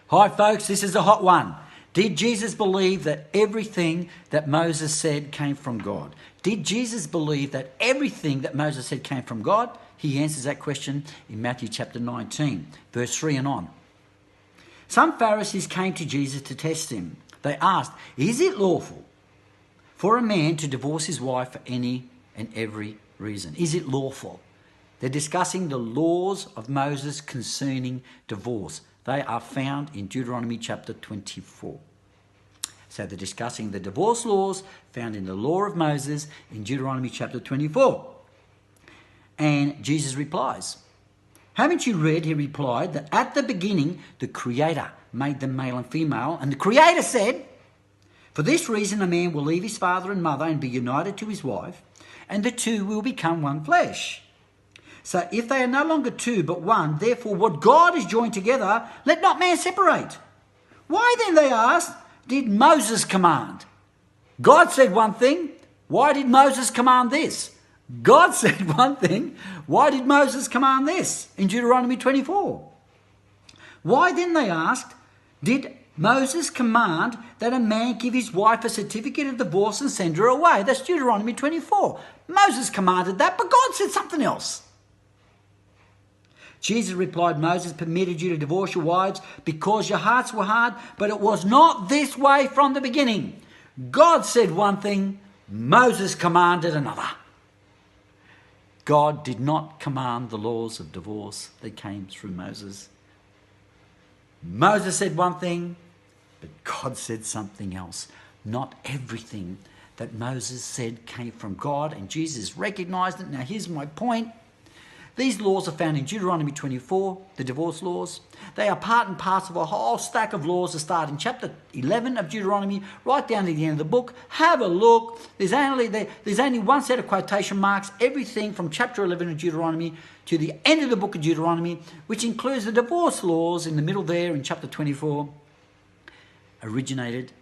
Hi folks, this is a hot one. Did Jesus believe that everything that Moses said came from God? Did Jesus believe that everything that Moses said came from God? He answers that question in Matthew chapter 19, verse 3 and on. Some Pharisees came to Jesus to test him. They asked, "Is it lawful for a man to divorce his wife for any and every reason?" Is it lawful? They're discussing the laws of Moses concerning divorce. They are found in Deuteronomy chapter 24. So they're discussing the divorce laws found in the law of Moses in Deuteronomy chapter 24. And Jesus replies, "Haven't you read," he replied, "that at the beginning the Creator made them male and female, and the Creator said, 'For this reason a man will leave his father and mother and be united to his wife, and the two will become one flesh.' So if they are no longer two but one, therefore what God has joined together, let not man separate." Why then, they asked, did Moses command? God said one thing. Why did Moses command this? God said one thing. Why did Moses command this in Deuteronomy 24? Why then, they asked, did Moses command that a man give his wife a certificate of divorce and send her away? That's Deuteronomy 24. Moses commanded that, but God said something else. Jesus replied, "Moses permitted you to divorce your wives because your hearts were hard, but it was not this way from the beginning. God said one thing, Moses commanded another." God did not command the laws of divorce that came through Moses. Moses said one thing, but God said something else. Not everything that Moses said came from God, and Jesus recognized it. Now here's my point. These laws are found in Deuteronomy 24, the divorce laws. They are part and parcel of a whole stack of laws that start in chapter 11 of Deuteronomy, right down to the end of the book. Have a look. There's only one set of quotation marks, everything from chapter 11 of Deuteronomy to the end of the book of Deuteronomy, which includes the divorce laws in the middle there in chapter 24, originated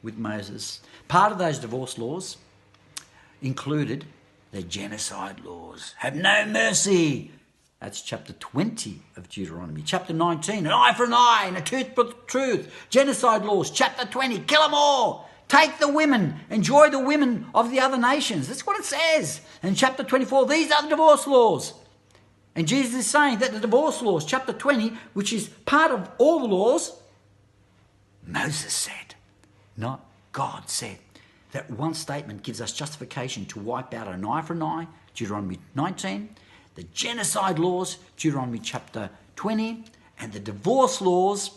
with Moses. Part of those divorce laws included the genocide laws. Have no mercy. That's chapter 20 of Deuteronomy. Chapter 19, an eye for an eye and a tooth for tooth. Genocide laws. Chapter 20, kill them all. Take the women. Enjoy the women of the other nations. That's what it says. And chapter 24, these are the divorce laws. And Jesus is saying that the divorce laws, chapter 20, which is part of all the laws, Moses said, not God said. That one statement gives us justification to wipe out an eye for an eye, Deuteronomy 19, the genocide laws, Deuteronomy chapter 20, and the divorce laws,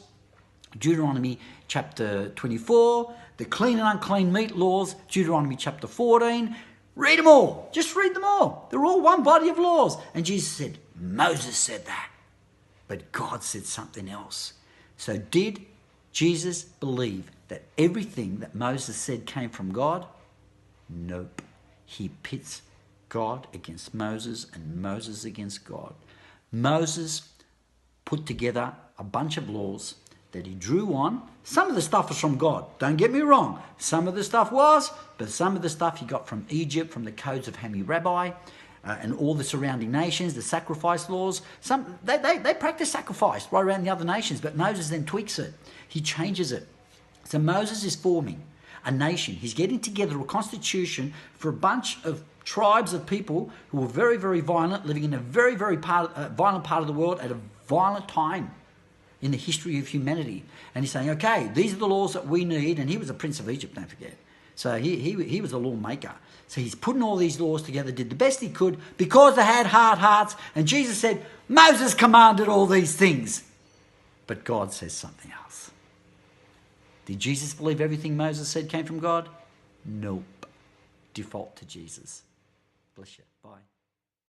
Deuteronomy chapter 24, the clean and unclean meat laws, Deuteronomy chapter 14. Read them all. Just read them all. They're all one body of laws. And Jesus said, Moses said that, but God said something else. So did Jesus believe that everything that Moses said came from God? Nope. He pits God against Moses and Moses against God. Moses put together a bunch of laws that he drew on. Some of the stuff was from God. Don't get me wrong. Some of the stuff was, but some of the stuff he got from Egypt, from the codes of Hammurabi, and all the surrounding nations, the sacrifice laws. They practice sacrifice right around the other nations, but Moses then tweaks it. He changes it. So Moses is forming a nation. He's getting together a constitution for a bunch of tribes of people who were very, very violent, living in a very, very violent part of the world at a violent time in the history of humanity. And he's saying, okay, these are the laws that we need. And he was a prince of Egypt, don't forget. So he was a lawmaker. So he's putting all these laws together, did the best he could because they had hard hearts. And Jesus said, Moses commanded all these things. But God says something else. Did Jesus believe everything Moses said came from God? Nope. Default to Jesus. Bless you. Bye.